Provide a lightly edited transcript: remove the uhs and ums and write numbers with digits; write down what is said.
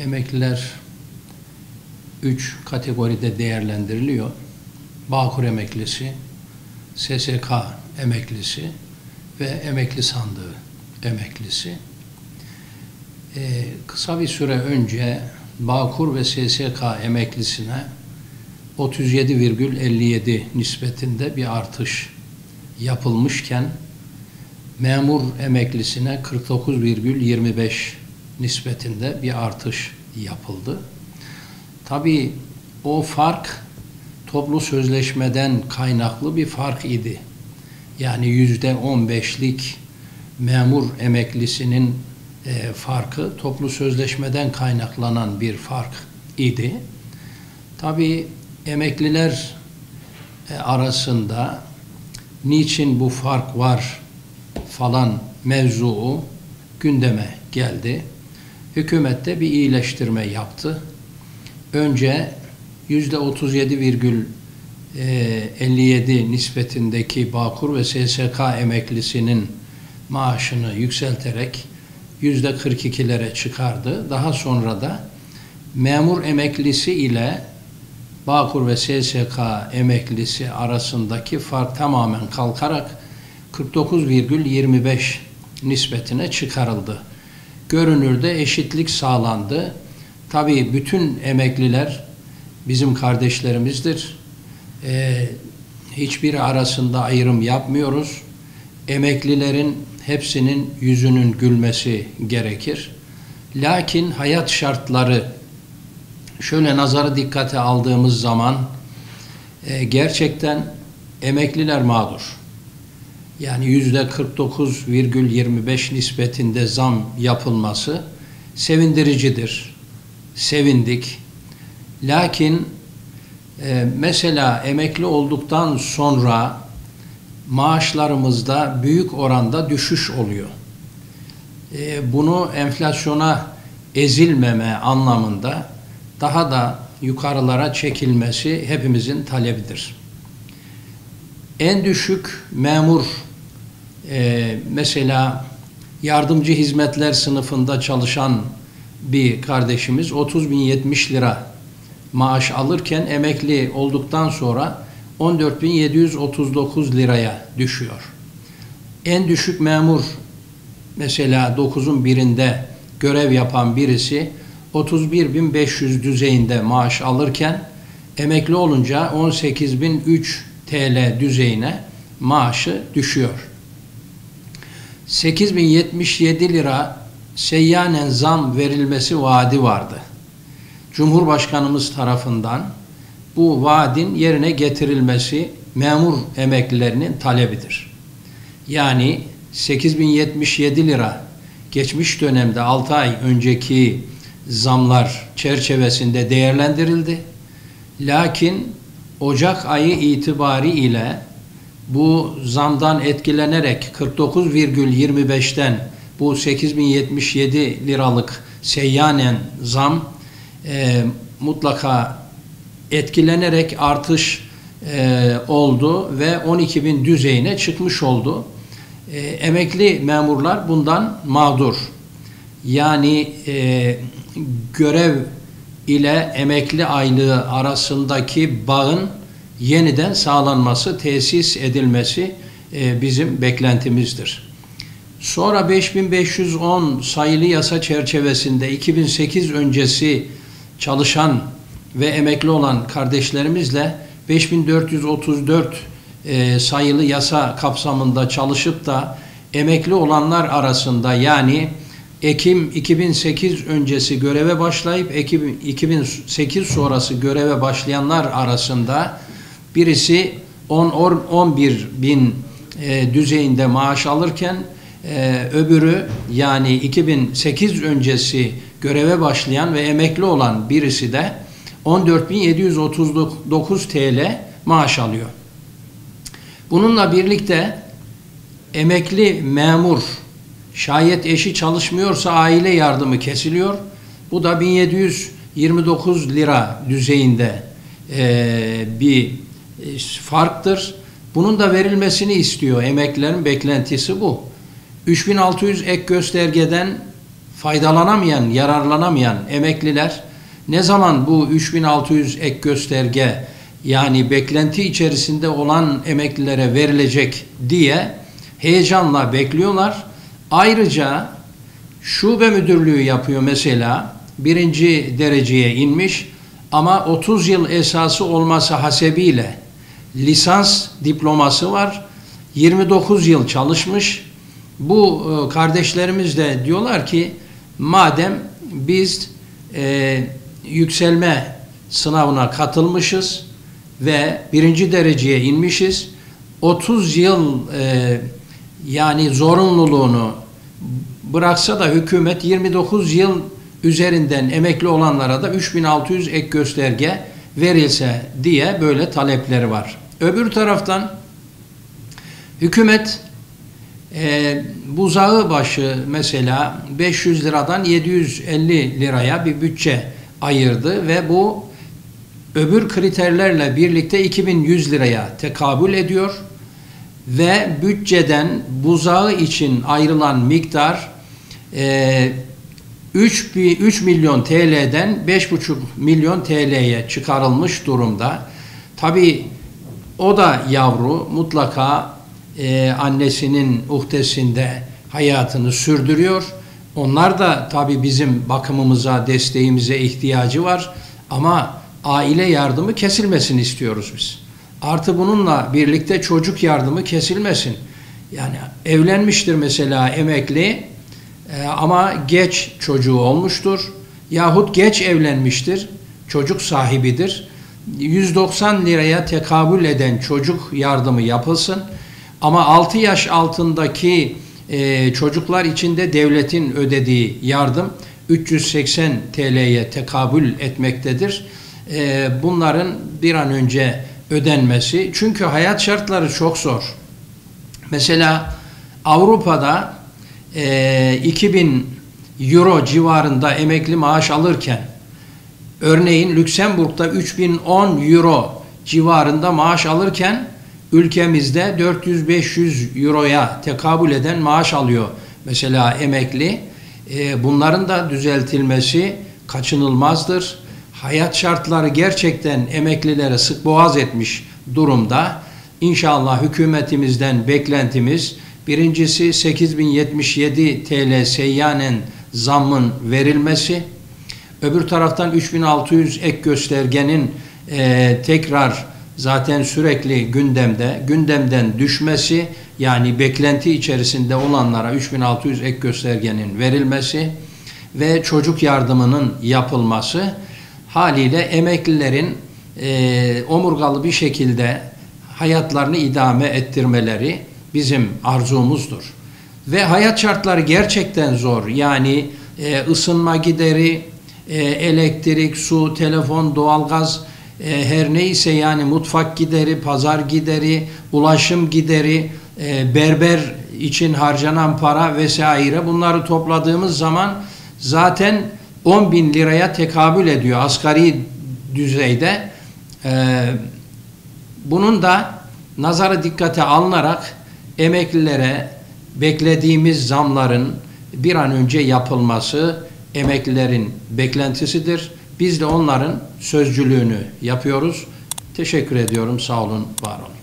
Emekliler 3 kategoride değerlendiriliyor. Bağkur emeklisi, SSK emeklisi ve emekli sandığı emeklisi. Kısa bir süre önce Bağkur ve SSK emeklisine 37,57 nispetinde bir artış yapılmışken memur emeklisine 49,25 nispetinde bir artış yapıldı. Tabii o fark toplu sözleşmeden kaynaklı bir fark idi. Yani %15'lik memur emeklisinin farkı toplu sözleşmeden kaynaklanan bir fark idi. Tabii emekliler arasında niçin bu fark var falan mevzuu gündeme geldi. Hükümet de bir iyileştirme yaptı. Önce %37,57 nispetindeki Bağkur ve SSK emeklisinin maaşını yükselterek %42'lere çıkardı. Daha sonra da memur emeklisi ile Bağkur ve SSK emeklisi arasındaki fark tamamen kalkarak 49,25 nispetine çıkarıldı. Görünürde eşitlik sağlandı. Tabii bütün emekliler bizim kardeşlerimizdir. Hiçbiri arasında ayrım yapmıyoruz. Emeklilerin hepsinin yüzünün gülmesi gerekir. Lakin hayat şartları şöyle nazarı dikkate aldığımız zaman gerçekten emekliler mağdur. Yani %49,25 nispetinde zam yapılması sevindiricidir. Sevindik. Lakin mesela emekli olduktan sonra maaşlarımızda büyük oranda düşüş oluyor. Bunu enflasyona ezilmeme anlamında daha da yukarılara çekilmesi hepimizin talebidir. En düşük memur mesela yardımcı hizmetler sınıfında çalışan bir kardeşimiz 30.070 lira maaş alırken emekli olduktan sonra 14.739 liraya düşüyor. En düşük memur mesela 9'un birinde görev yapan birisi 31.500 düzeyinde maaş alırken emekli olunca 18.003 TL düzeyine maaşı düşüyor. 8.077 lira seyyanen zam verilmesi vaadi vardı. Cumhurbaşkanımız tarafından bu vaadin yerine getirilmesi memur emeklilerinin talebidir. Yani 8.077 lira geçmiş dönemde 6 ay önceki zamlar çerçevesinde değerlendirildi. Lakin Ocak ayı itibariyle bu zamdan etkilenerek 49,25'ten bu 8.077 liralık seyyanen zam mutlaka etkilenerek artış oldu ve 12.000 düzeyine çıkmış oldu. Emekli memurlar bundan mağdur. Yani görev ile emekli aylığı arasındaki bağın yeniden sağlanması, tesis edilmesi bizim beklentimizdir. Sonra 5510 sayılı yasa çerçevesinde 2008 öncesi çalışan ve emekli olan kardeşlerimizle 5434 sayılı yasa kapsamında çalışıp da emekli olanlar arasında yani Ekim 2008 öncesi göreve başlayıp Ekim 2008 sonrası göreve başlayanlar arasında birisi 10-11 bin düzeyinde maaş alırken öbürü yani 2008 öncesi göreve başlayan ve emekli olan birisi de 14.739 TL maaş alıyor. Bununla birlikte emekli memur şayet eşi çalışmıyorsa aile yardımı kesiliyor. Bu da 1729 lira düzeyinde bir farktır. Bunun da verilmesini istiyor. Emeklilerin beklentisi bu. 3600 ek göstergeden faydalanamayan, yararlanamayan emekliler ne zaman bu 3600 ek gösterge, yani beklenti içerisinde olan emeklilere verilecek diye heyecanla bekliyorlar. Ayrıca şube müdürlüğü yapıyor mesela, birinci dereceye inmiş ama 30 yıl esası olması hasebiyle lisans diploması var, 29 yıl çalışmış. Bu kardeşlerimiz de diyorlar ki madem biz yükselme sınavına katılmışız ve birinci dereceye inmişiz, 30 yıl yani zorunluluğunu bıraksa da hükümet 29 yıl üzerinden emekli olanlara da 3600 ek gösterge verilse diye böyle talepleri var. Öbür taraftan hükümet buzağı başı mesela 500 liradan 750 liraya bir bütçe ayırdı ve bu öbür kriterlerle birlikte 2100 liraya tekabül ediyor ve bütçeden buzağı için ayrılan miktar 3 milyon TL'den 5,5 milyon TL'ye çıkarılmış durumda. Tabii o da yavru mutlaka annesinin uhdesinde hayatını sürdürüyor. Onlar da tabii bizim bakımımıza, desteğimize ihtiyacı var. Ama aile yardımı kesilmesini istiyoruz biz. Artı bununla birlikte çocuk yardımı kesilmesin. Yani evlenmiştir mesela emekli ama geç çocuğu olmuştur. Yahut geç evlenmiştir, çocuk sahibidir. 190 liraya tekabül eden çocuk yardımı yapılsın. Ama 6 yaş altındaki çocuklar için de devletin ödediği yardım 380 TL'ye tekabül etmektedir. Bunların bir an önce ödenmesi. Çünkü hayat şartları çok zor. Mesela Avrupa'da 2000 euro civarında emekli maaş alırken, örneğin Lüksemburg'da 3010 euro civarında maaş alırken ülkemizde 400-500 euroya tekabül eden maaş alıyor mesela emekli. Bunların da düzeltilmesi kaçınılmazdır. Hayat şartları gerçekten emeklilere sık boğaz etmiş durumda. İnşallah hükümetimizden beklentimiz, birincisi 8077 TL seyyanen zammın verilmesi, öbür taraftan 3600 ek göstergenin tekrar zaten sürekli gündemden düşmesi, yani beklenti içerisinde olanlara 3600 ek göstergenin verilmesi ve çocuk yardımının yapılması, haliyle emeklilerin omurgalı bir şekilde hayatlarını idame ettirmeleri bizim arzumuzdur. Ve hayat şartları gerçekten zor. Yani ısınma gideri, elektrik, su, telefon, doğalgaz, her neyse, yani mutfak gideri, pazar gideri, ulaşım gideri, berber için harcanan para vesaire, bunları topladığımız zaman zaten 10.000 liraya tekabül ediyor asgari düzeyde. Bunun da nazara dikkate alınarak emeklilere beklediğimiz zamların bir an önce yapılması emeklilerin beklentisidir. Biz de onların sözcülüğünü yapıyoruz. Teşekkür ediyorum. Sağ olun, var olun.